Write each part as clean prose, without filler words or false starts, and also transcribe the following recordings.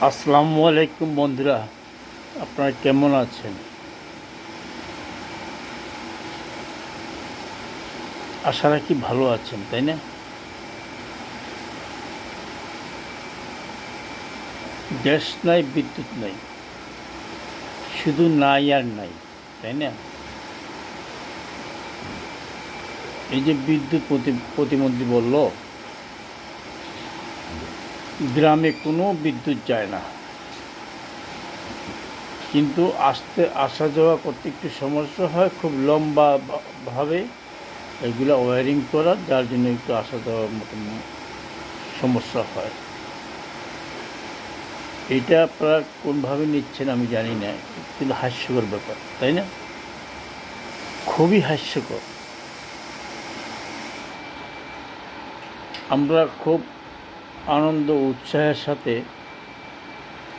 আসসালামু আলাইকুম বন্ধুরা, আপনারা কেমন আছেন? আশা রাখি ভালো আছেন, তাই না? গ্যাস নাই, বিদ্যুৎ নাই, শুধু নাই আর নাই, তাই না? এই যে বিদ্যুৎ প্রতিমন্ত্রী বলল গ্রামে কোনো বিদ্যুৎ যায় না, কিন্তু আসা যাওয়া করতে একটু সমস্যা হয়, খুব লম্বা ভাবে এগুলো ওয়্যারিং করা, যার জন্য একটু আসা যাওয়ার মতন সমস্যা হয়। এটা আপনারা কোনভাবে নিচ্ছেন আমি জানি না, কিন্তু হাস্যকর ব্যাপার, তাই না? খুবই হাস্যকর। আমরা খুব আনন্দ উৎসাহের সাথে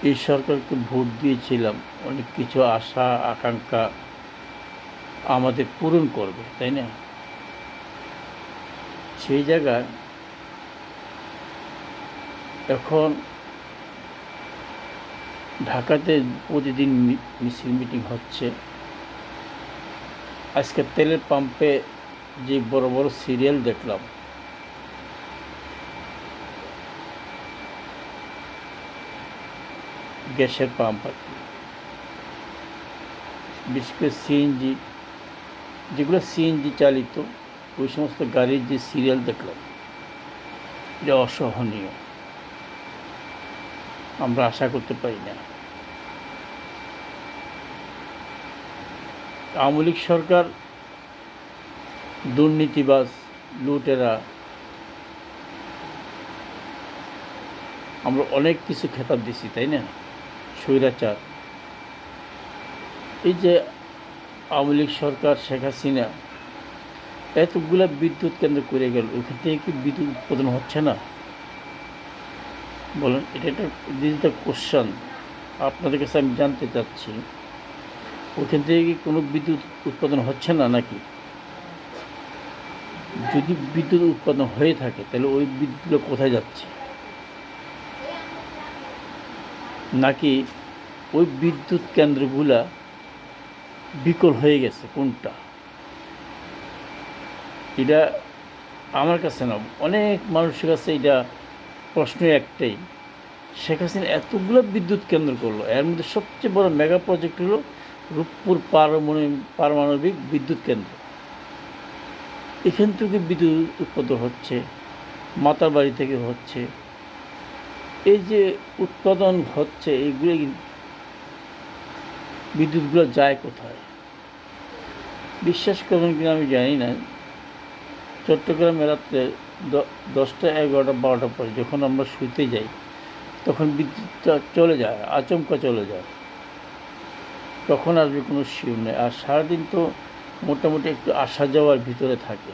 এই সরকারকে ভোট দিয়েছিলাম, অনেক কিছু আশা আকাঙ্ক্ষা আমাদের পূরণ করবে, তাই না? সেই জায়গায় এখন ঢাকাতে প্রতিদিন মিছিল মিটিং হচ্ছে। আজকে তেলের পাম্পে যে বড় বড় সিরিয়াল দেখলাম, গ্যাসের পাম্প আর কি, বিশেষ করে সিএনজি, যেগুলো সিএনজি চালিত, ওই সমস্ত গাড়ির যে সিরিয়াল দেখলাম, এটা অসহনীয়। আমরা আশা করতে পারি না। আওয়ামী লীগ সরকার দুর্নীতিবাজ, লুটেরা, আমরা অনেক কিছু খেতাব দিছি, তাই না? স্বৈরাচার। এই যে আওয়ামী লীগ সরকার, শেখ হাসিনা এতগুলা বিদ্যুৎ কেন্দ্র করে গেল, ওখান থেকে কি বিদ্যুৎ উৎপাদন হচ্ছে না? বলেন, এটা একটা ডিজিটাল কোশ্চেন আপনাদের কাছে আমি জানতে চাচ্ছি। ওখান থেকে কি কোনো বিদ্যুৎ উৎপাদন হচ্ছে না নাকি? যদি বিদ্যুৎ উৎপাদন হয়ে থাকে তাহলে ওই বিদ্যুৎগুলো কোথায় যাচ্ছে? নাকি ওই বিদ্যুৎ কেন্দ্রগুলা বিকল হয়ে গেছে? কোনটা? এটা আমার কাছে না, অনেক মানুষের কাছে এটা প্রশ্ন একটাই, শেখ হাসিনা এতগুলো বিদ্যুৎ কেন্দ্র করলো, এর মধ্যে সবচেয়ে বড় মেগা প্রজেক্ট হলো রূপপুর পারমাণবিক বিদ্যুৎ কেন্দ্র। এখান থেকে বিদ্যুৎ উৎপাদন হচ্ছে, মাতারবাড়ি থেকে হচ্ছে। এই যে উৎপাদন হচ্ছে, এইগুলো বিদ্যুৎগুলো যায় কোথায়? বিশ্বাস করবেন কিনা আমি জানি না, চট্টগ্রামে রাত্রে 10টা 11টা 12টার পরে যখন আমরা শুতে যাই, তখন বিদ্যুৎটা চলে যায়, আচমকা চলে যায়। তখন আসবে কোনো শিওর নেই। আর সারাদিন তো মোটামুটি একটু আসা যাওয়ার ভিতরে থাকে।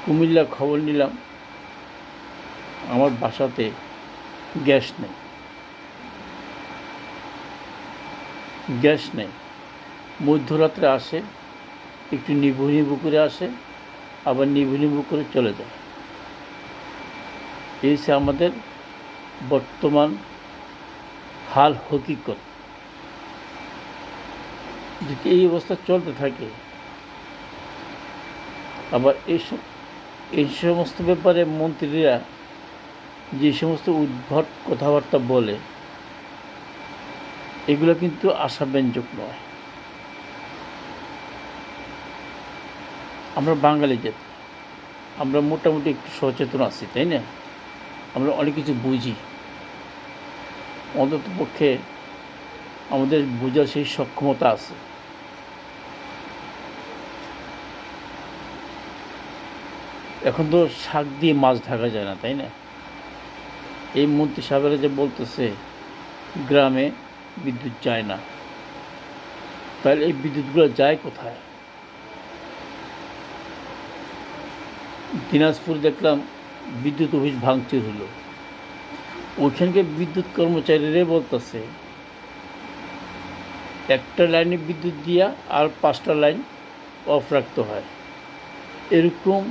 কুমিল্লা খবর নিলাম, আমার বাসাতে গ্যাস নেই, গ্যাস নেই। মধ্যরাত্রে আসে, একটু নিভু নিভু করে আসে, আবার নিভু নিভু করে চলে যায়। এই হচ্ছে আমাদের বর্তমান হাল হকিকত। যদি এই অবস্থা চলতে থাকে, আবার এই সমস্ত ব্যাপারে মন্ত্রীরা যে সমস্ত উদ্ভট কথাবার্তা বলে, এগুলো কিন্তু আশাব্যঞ্জক নয়। আমরা বাঙালি জাতি, আমরা মোটামুটি একটু সচেতন আছি, তাই না? আমরা অনেক কিছু বুঝি, অন্তত পক্ষে আমাদের বোঝার সেই সক্ষমতা আছে। এখন তো শাক দিয়ে মাছ ঢাকা যায় না, তাই না? এই মন্ত্রী সাহেবেরা যে বলতেছে গ্রামে বিদ্যুৎ যায় না, তাহলে এই বিদ্যুৎগুলো যায় কোথায়? দিনাজপুর দেখলাম বিদ্যুৎ অফিস ভাঙচুর হলো, ওইখানকে বিদ্যুৎ কর্মচারীরাই বলতেছে একটা লাইনে বিদ্যুৎ দিয়া আর 5টা লাইন অফ রাখতে হয়, এরকম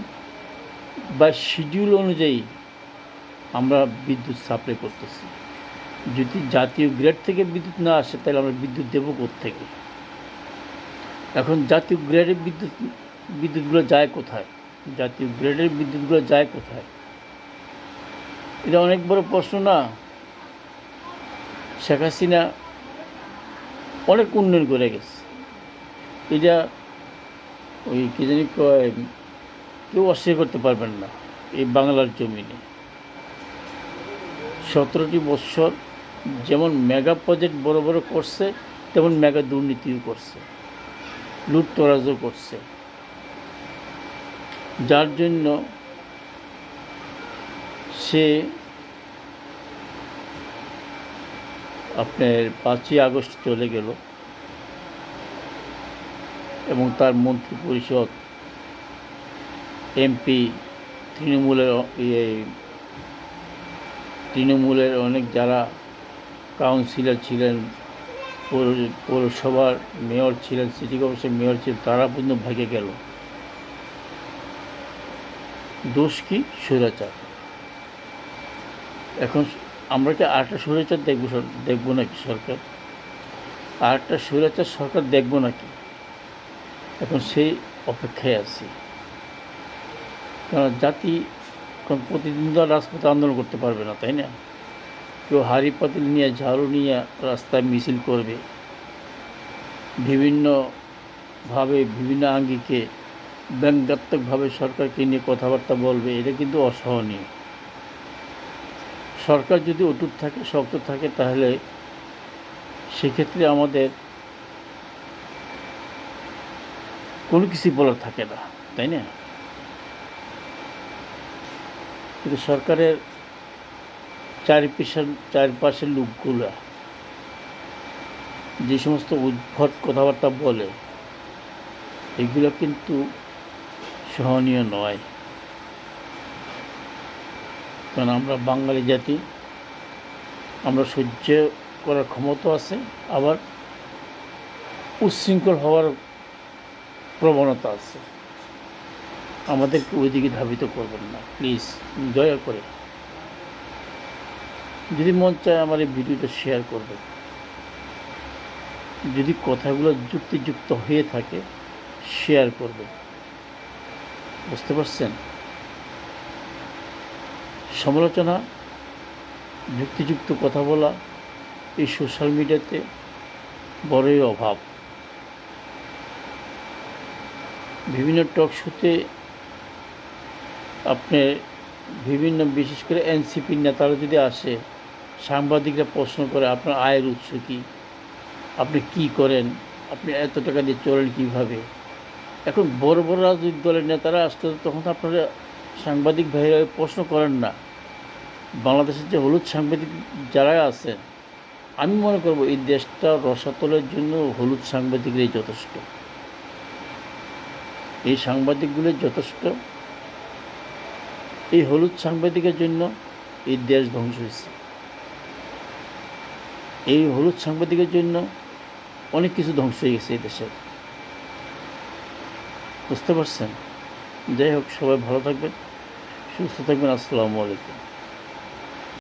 বা শিডিউল অনুযায়ী আমরা বিদ্যুৎ সাপ্লাই করতেছি। যদি জাতীয় গ্রিড থেকে বিদ্যুৎ না আসে তাহলে আমরা বিদ্যুৎ দেবো কোত্থেকে? এখন জাতীয় গ্রিডের বিদ্যুৎগুলো যায় কোথায়? জাতীয় গ্রিডের বিদ্যুৎগুলো যায় কোথায়? এটা অনেক বড় প্রশ্ন না? শেখ হাসিনা অনেক উন্নয়ন করে গেছে, এটা ওই কী জানি কয়, কেউ অস্বীকার করতে পারবেন না। এই বাংলার জমিনে 17টি বৎসর যেমন মেগা প্রজেক্ট বড় বড় করছে, তেমন মেগা দুর্নীতিও করছে, লুটতরাজও করছে, যার জন্য সে আপনার 5ই আগস্ট চলে গেল এবং তার মন্ত্রী পরিষদ, এমপি, তৃণমূলের অনেক যারা কাউন্সিলর ছিলেন, পৌরসভার মেয়র ছিলেন, সিটি কর্পোরেশন মেয়র ছিলেন, তারা পর্যন্ত ভেঙে গেল। দোষ কি? স্বৈরাচার। এখন আমরা কি আরেকটা স্বৈরাচার দেখবো নাকি সরকার? আরেকটা স্বৈরাচার সরকার দেখবো নাকি? এখন সেই অপেক্ষায় আছি। কারণ জাতি কারণ প্রতিদিন তো রাজপথে আন্দোলন করতে পারবে না, তাই না? কেউ হাঁড়ি পাতিল নিয়ে, ঝাড়ু নিয়ে রাস্তায় মিছিল করবে, বিভিন্নভাবে বিভিন্ন আঙ্গিকে ব্যঙ্গাত্মকভাবে সরকারকে নিয়ে কথাবার্তা বলবে। এটা কিন্তু অসহনীয়। সরকার যদি অটুট থাকে, শক্ত থাকে, তাহলে সেক্ষেত্রে আমাদের কোনো কিছুই বলার থাকে না, তাই না? কিন্তু সরকারের চারপাশের লোকগুলা যে সমস্ত উদ্ভট কথাবার্তা বলে, এগুলো কিন্তু সহনীয় নয়। কারণ আমরা বাঙালি জাতি, আমরা সহ্য করার ক্ষমতা আছে, আবার উচ্ছৃঙ্খল হওয়ার প্রবণতা আছে। আমাদেরকে ওইদিকে ধাবিত করবেন না প্লিজ, দয়া করে। যদি মন চায় আমার এই ভিডিওটা শেয়ার করবেন। যদি কথাগুলো যুক্তিযুক্ত হয়ে থাকে শেয়ার করবেন। বুঝতে পারছেন? সমালোচনা, যুক্তিযুক্ত কথা বলা এই সোশ্যাল মিডিয়াতে বড়ই অভাব। বিভিন্ন টক শোতে আপনার বিশেষ করে এনসিপির নেতারা যদি আসে, সাংবাদিকরা প্রশ্ন করে আপনার আয়ের উৎস কী, আপনি কি করেন, আপনি এত টাকা দিয়ে চলেন কীভাবে। এখন বড় বড় রাজনৈতিক দলের নেতারা আসতে, তখন আপনারা সাংবাদিক ভাইরা প্রশ্ন করেন না। বাংলাদেশের যে হলুদ সাংবাদিক যারা আছেন, আমি মনে করব এই দেশটা রসাতলের জন্য হলুদ সাংবাদিকরাই যথেষ্ট। এই সাংবাদিকগুলোই যথেষ্ট। এই হলুদ সাংবাদিকের জন্য এই দেশ ধ্বংস হয়েছে। এই হলুদ সাংবাদিকের জন্য অনেক কিছু ধ্বংস হয়ে গেছে এই দেশের। বুঝতে পারছেন? যাই হোক, সবাই ভালো থাকবেন, সুস্থ থাকবেন। আসসালামু আলাইকুম।